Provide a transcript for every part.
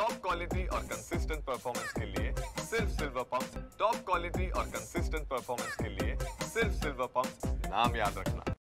Top quality और consistent performance के लिए सिर्फ सिल्वर पंप। टॉप क्वालिटी और कंसिस्टेंट परफॉर्मेंस के लिए सिर्फ सिल्वर पंप, नाम याद रखना।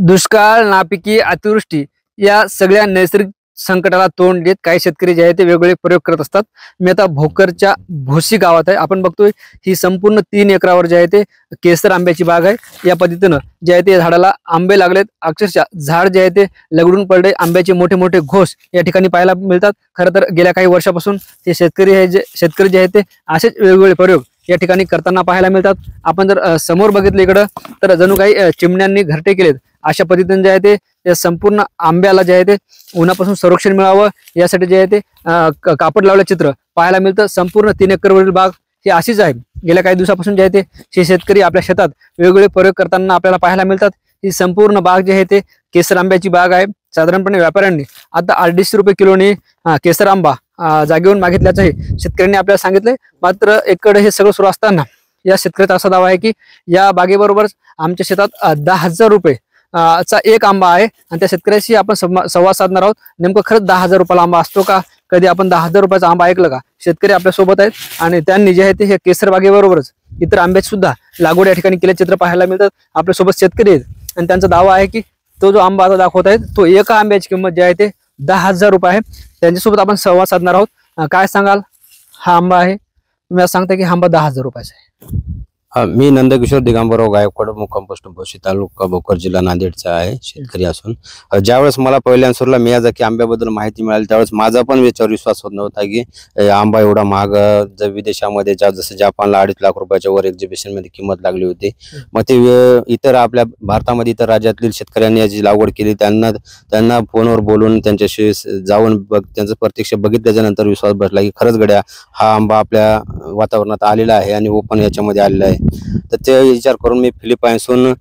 दुष्काळ, नापिकी, अतिवृष्टी या सगळ्या नैसर्गिक संकटाला तोंड देत काही शेतकरी जे आहे ते वेगवेगळे प्रयोग करत असतात। मी आता भोकरच्या भोसी गावात आहे। आपण बघतोय ही संपूर्ण 3 एकरावर जे आहे ते केसर आंब्याची बाग आहे। या पद्धतीनं जे आहे ते झाडाला आंबे लागलेत, अक्षरशः झाड जे आहे ते लगडून पडले, आंब्याचे मोठे मोठे घोस या ठिकाणी पाहायला मिळतात। खरं तर गेल्या काही वर्षापासून हे शेतकरी जे आहेत ते असेच वेगवेगळे प्रयोग या ठिकाणी करताना पाहायला मिळतात। आपण जर समोर बघितलं इकडं तर जणू काही चिमण्यांनी घरटे केलेत अशा पद्धतीने जे आहे ते या संपूर्ण आंब्याला जे आहे ते उन्हापासून संरक्षण मिळावं यासाठी जे आहे ते कापड लावलं चित्र पाहायला मिळतं। संपूर्ण 3 एकरवरील बाग ही अशीच आहे। गेल्या काही दिवसापासून जे आहे ते हे शेतकरी आपल्या शेतात वेगवेगळे प्रयोग करताना आपल्याला पाहायला मिळतात। ही संपूर्ण बाग जी आहे ते केसर आंब्याची बाग आहे। साधारणपणे व्यापाऱ्यांनी आता 850 रुपये किलोने केसर आंबा जागेवरून मागितल्याचंही शेतकऱ्यांनी आपल्याला सांगितलंय। मात्र एकडे हे सगळं सुरू असताना या शेतकऱ्याचा असा दावा आहे की या बागेबरोबर आमच्या शेतात 10,000 रुपये चा एक आंबा आहे आणि त्या शेतकऱ्याशी आपण संवाद साधणार आहोत। नेमकं खरंच 10,000 रुपयाला आंबा असतो का? कधी आपण 10,000 रुपयाचा आंबा ऐकलं का? शेतकरी आपल्या सोबत आहेत आणि त्यांनी जे आहे ते हे केसर बागेबरोबरच इतर आंब्याची सुद्धा लागवड या ठिकाणी केले चित्र पाहायला मिळतात। आपल्या सोबत शेतकरी आहेत आणि त्यांचा दावा आहे की तो जो आंबा आता दाखवत आहेत तो एका आंब्याची किंमत जी आहे ते 10,000 रुपये आहे। त्यांच्यासोबत आपण संवाद साधणार आहोत। काय सांगाल? हा आंबा आहे, तुम्ही असं सांगता की हा आंबा 10,000 रुपयाचा आहे। मी नंदकिशोर दिगंबरराव गायकवाड, मुक्काम पोस्ट भोसी, तालुका भोकर, जिल्हा नांदेडचा आहे शेतकरी असून ज्यावेळेस मला पहिल्या सुरुला मियाझाकी आंब्याबद्दल माहिती मिळाली त्यावेळेस माझा पण याच्यावर विश्वास होत नव्हता की आंबा एवढा महाग, जर विदेशामध्ये जसं जपानला 2.5 लाख रुपयाच्या वर एक्झिबिशन मध्ये किंमत लागली होती। मग ते इतर आपल्या भारतामध्ये इतर राज्यातील शेतकऱ्यांनी याची लागवड केली, त्यांना फोनवर बोलून त्यांच्याशी जाऊन त्यांचं प्रत्यक्ष बघितल्याच्या नंतर विश्वास बसला की खरंच गड्या हा आंबा आपल्या वातावरणात आलेला आहे आणि ओपन याच्यामध्ये आलेला आहे। तर ते विचार करून मी फिलिपाईन्सहून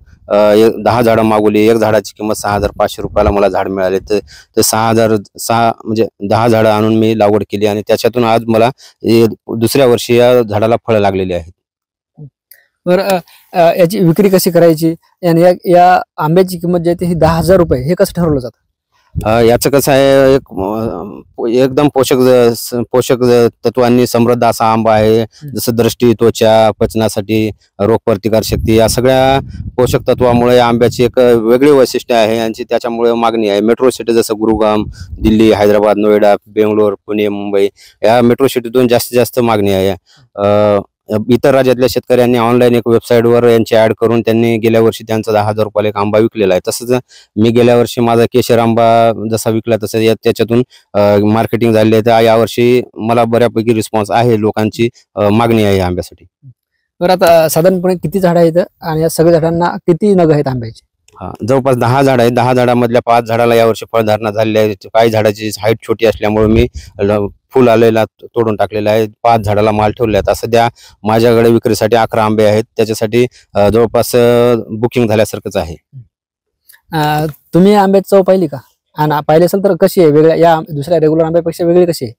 10 झाडं मागवली। एक झाडाची किंमत 6,500 रुपयाला मला झाड मिळाले। तर ते 6,006 म्हणजे 10 झाडं आणून मी लागवड केली आणि त्याच्यातून आज मला दुसऱ्या वर्षी या झाडाला फळं लागलेली आहेत। बरं, याची विक्री कशी करायची आणि या आंब्याची किंमत जी आहे ती 10,000 रुपये हे कसं ठरवलं जातं? याचं कसं आहे, एकदम पोषक तत्वांनी समृद्ध असा आंबा आहे। जसं दृष्टी, त्वचा, पचनासाठी, रोगप्रतिकार शक्ती या सगळ्या पोषक तत्वामुळे आंब्याची एक वेगळी वैशिष्ट्य आहे यांची, त्याच्यामुळे मागणी आहे। मेट्रो सिटी जसं गुरुग्राम, दिल्ली, हैदराबाद, नोएडा, बेंगलोर, पुणे, मुंबई या मेट्रो सिटीतून जास्तीत जास्त मागणी आहे। इतर राज्यातल्या शेतकऱ्यांनी ऑनलाईन एक वेबसाईटवर यांची ऍड करून त्यांनी गेल्या वर्षी त्यांचा 10,000 रुपयाला एक आंबा विकलेला आहे। तसंच मी गेल्या वर्षी माझा केशर आंबा जसा विकला तसं त्याच्यातून मार्केटिंग झाली आहे। तर यावर्षी मला बऱ्यापैकी रिस्पॉन्स आहे, लोकांची मागणी आहे या आंब्यासाठी। बरं, आता साधारणपणे किती झाडं आहेत आणि या सगळ्या झाडांना किती नग आहेत आंब्याचे? जवळपास 10 झाड आहेत। 10 झाडामधल्या 5 झाडाला यावर्षी फळधारणा झालेली आहे। काही झाडाची हाईट छोटी असल्यामुळे मी फुल आलेला तोडून टाकलेला आहे। 5 झाडाला माल ठेवले आहेत। सध्या माझ्याकडे विक्रीसाठी 11 आंबे आहेत, त्याच्यासाठी जवळपास बुकिंग झाल्यासारखंच आहे। तुम्ही आंब्याची चव पाहिली का? आणि पाहिली असेल तर कशी आहे? वेगळ्या या दुसऱ्या रेग्युलर आंब्यापेक्षा वेगळी कशी आहे?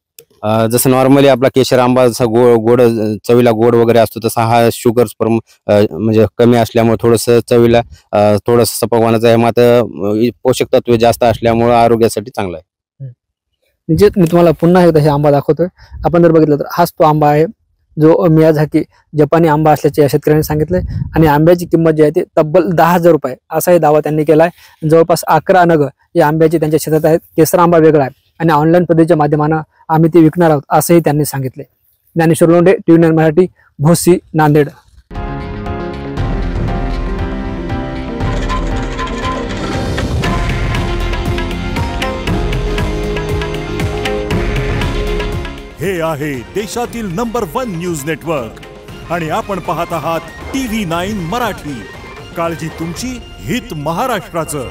जसं नॉर्मली आपला केशर आंबा जसा गोड चवीला गोड वगैरे असतो, तसा हा शुगर म्हणजे कमी असल्यामुळे थोडंसं चवीला थोडंसं सपकवानाचं आहे। मात्र पोषक तत्वे जास्त असल्यामुळे आरोग्यासाठी चांगला आहे। म्हणजे मी तुम्हाला पुन्हा एकदा हे आंबा दाखवतोय। आपण जर बघितलं तर हाच तो आंबा आहे जो मियाझाकी जपानी आंबा असल्याचे या शेतकऱ्यांनी सांगितलंय आणि आंब्याची किंमत जी आहे ती तब्बल 10,000 रुपये असाही दावा त्यांनी केलाय। जवळपास 11 नग या आंब्याची त्यांच्या शेतात आहेत। केसर आंबा वेगळा आहे आणि ऑनलाईन पद्धतीच्या माध्यमानं आम्ही ते विकणार आहोत असंही त्यांनी सांगितले। ज्ञानेश्वर लोंढे, TV9 मराठी, भोसी, नांदेड। हे आहे देशातील नंबर 1 न्यूज नेटवर्क आणि आपण पाहत आहात TV9 मराठी। काळजी तुमची, हित महाराष्ट्राचं।